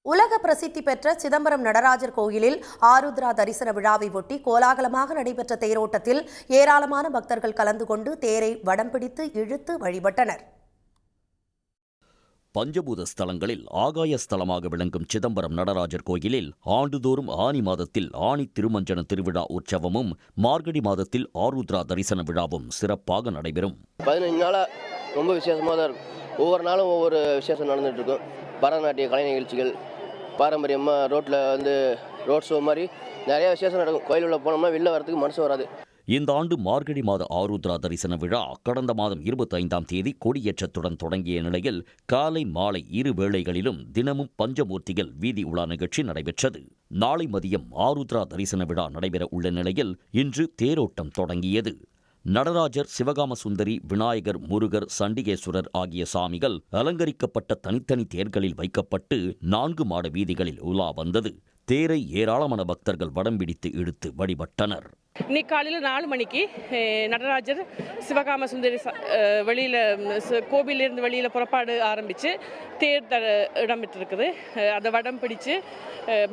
உலக பிரசித்தி பெற்ற சிதம்பரம் நடராஜர் கோயிலில் ஆருத்ரா தரிசன விழாவை ஒட்டி கோலாகலமாக நடைபெற்ற தேரோட்டத்தில் ஏராளமான பக்தர்கள் கலந்து கொண்டு தேரை வடம் பிடித்து இழுத்து வழிபட்டனர். பஞ்சபூத ஸ்தலங்களில் ஆகாய ஸ்தலமாக விளங்கும் சிதம்பரம் நடராஜர் கோயிலில் ஆண்டுதோறும் ஆனி மாதத்தில் ஆணி திருமஞ்சன திருவிழா உற்சவமும் மார்கழி மாதத்தில் ஆருத்ரா தரிசன விழாவும் சிறப்பாக நடைபெறும். 15 நாளா ரொம்ப விசேஷமாக தான் இருக்கும். ஒவ்வொரு நாளும் ஒவ்வொரு விசேஷம் நடந்துட்டு இருக்கும். பரதநாட்டிய கலை நிகழ்ச்சிகள், பாரம்பரியமாக ரோட்டில் ரோட் ஷோ மாதிரி நிறைய விசேஷம் நடக்கும். கோயில் உள்ள போனோம்னா வெளில வரதுக்கு மனசு வராது. இந்த ஆண்டு மார்கழி மாத ஆருத்ரா தரிசன விழா கடந்த மாதம் 25ஆம் தேதி கொடியேற்றத்துடன் தொடங்கிய நிலையில் காலை மாலை இரு வேளைகளிலும் தினமும் பஞ்சமூர்த்திகள் வீதி உலா நிகழ்ச்சி நடைபெற்றது. நாளை மதியம் ஆருத்ரா தரிசன விழா நடைபெற உள்ள நிலையில் இன்று தேரோட்டம் தொடங்கியது. நடராஜர், சிவகாம சுந்தரி, விநாயகர், முருகர், சண்டிகேஸ்வரர் ஆகிய சாமிகள் அலங்கரிக்கப்பட்ட தனித்தனி தேர்களில் வைக்கப்பட்டு 4 மாட வீதிகளில் உலா வந்தது. தேரை ஏராளமான பக்தர்கள் வடம் பிடித்து இழுத்து வழிபட்டனர். இன்னைக்கு காலையில் 4 மணிக்கு நடராஜர், சிவகாம சுந்தரி வெளியில் கோவிலிருந்து வெளியில் புறப்பாடு ஆரம்பித்து தேர் இடம்பெற்றிருக்குது. அதை வடம் பிடிச்சு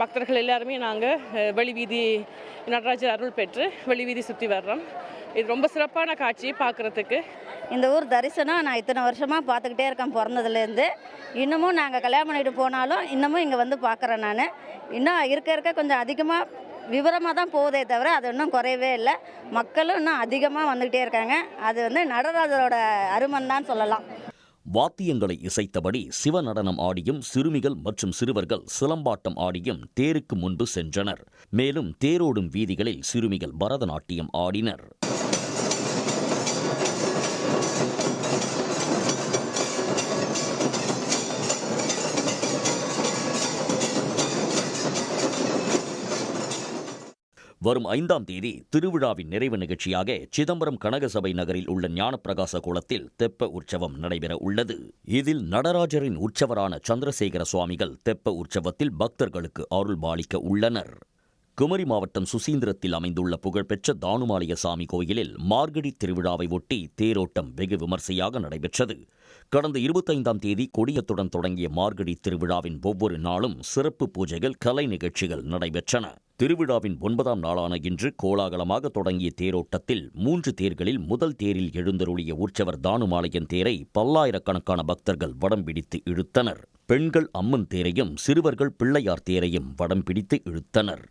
பக்தர்கள் எல்லாருமே நாங்கள் வெளிவீதி நடராஜர் அருள் பெற்று வெளிவீதி சுற்றி வர்றோம். இது ரொம்ப சிறப்பான காட்சி பார்க்குறதுக்கு. இந்த ஊர் தரிசனம் நான் இத்தனை வருஷமாக பார்த்துக்கிட்டே இருக்கேன், பிறந்ததுலேருந்து. இன்னமும் நாங்கள் கல்யாணம் பண்ணிட்டு போனாலும் இன்னமும் இங்கே வந்து பார்க்குறேன். நான் இன்னும் இருக்க கொஞ்சம் அதிகமாக விவரமாக தான் போகுதே தவிர அது இன்னும் குறையவே இல்லை. மக்களும் இன்னும் அதிகமாக வந்துக்கிட்டே இருக்காங்க. அது நடராஜரோட அருமன் தான் சொல்லலாம். வாத்தியங்களை இசைத்தபடி சிவ நடனம் ஆடியும் சிறுமிகள் மற்றும் சிறுவர்கள் சிலம்பாட்டம் ஆடியும் தேருக்கு முன்பு சென்றனர். மேலும் தேரோடும் வீதிகளில் சிறுமிகள் பரதநாட்டியம் ஆடினர். வரும் 5ஆம் தேதி திருவிழாவின் நிறைவு நிகழ்ச்சியாக சிதம்பரம் கனகசபை நகரில் உள்ள ஞானப்பிரகாச குளத்தில் தெப்ப உற்சவம் நடைபெற உள்ளது. இதில் நடராஜரின் உற்சவரான சந்திரசேகர சுவாமிகள் தெப்ப உற்சவத்தில் பக்தர்களுக்கு அருள்பாலிக்க உள்ளனர். குமரி மாவட்டம் சுசீந்திரத்தில் அமைந்துள்ள புகழ்பெற்ற தானுமாலய சாமி கோயிலில் மார்கழி திருவிழாவை ஒட்டி தேரோட்டம் வெகு விமர்சையாக நடைபெற்றது. கடந்த 25ஆம் தேதி கொடியத்துடன் தொடங்கிய மார்கழி திருவிழாவின் ஒவ்வொரு நாளும் சிறப்பு பூஜைகள், கலை நிகழ்ச்சிகள் நடைபெற்றன. திருவிழாவின் 9ஆம் நாளான இன்று கோலாகலமாக தொடங்கிய தேரோட்டத்தில் 3 தேர்களில் முதல் தேரில் எழுந்தருளிய உற்சவர் தானுமாலயன் தேரை பல்லாயிரக்கணக்கான பக்தர்கள் வடம் பிடித்து இழுத்தனர். பெண்கள் அம்மன் தேரையும் சிறுவர்கள் பிள்ளையார் தேரையும் வடம் பிடித்து இழுத்தனர்.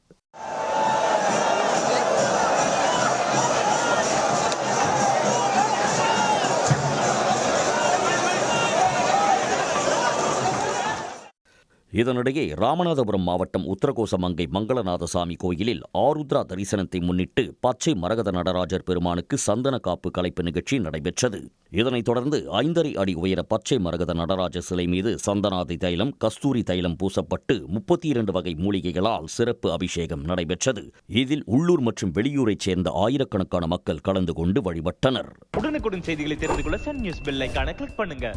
இதனிடையே ராமநாதபுரம் மாவட்டம் உத்தரகோசமங்கை மங்களநாதசாமி கோயிலில் ஆருத்ரா தரிசனத்தை முன்னிட்டு பச்சை மரகத நடராஜர் பெருமானுக்கு சந்தன காப்பு கலைப்பு நிகழ்ச்சி நடைபெற்றது. இதனைத் தொடர்ந்து 5½ அடி உயர பச்சை மரகத நடராஜர் சிலை மீது சந்தனாதி தைலம், கஸ்தூரி தைலம் பூசப்பட்டு 32 வகை மூலிகைகளால் சிறப்பு அபிஷேகம் நடைபெற்றது. இதில் உள்ளூர் மற்றும் வெளியூரைச் சேர்ந்த ஆயிரக்கணக்கான மக்கள் கலந்து கொண்டு வழிபட்டனர். உடனுக்குடன் செய்திகளை தெரிந்து கொள்ள சன் நியூஸ் பெல் ஐகானை கிளிக் பண்ணுங்க.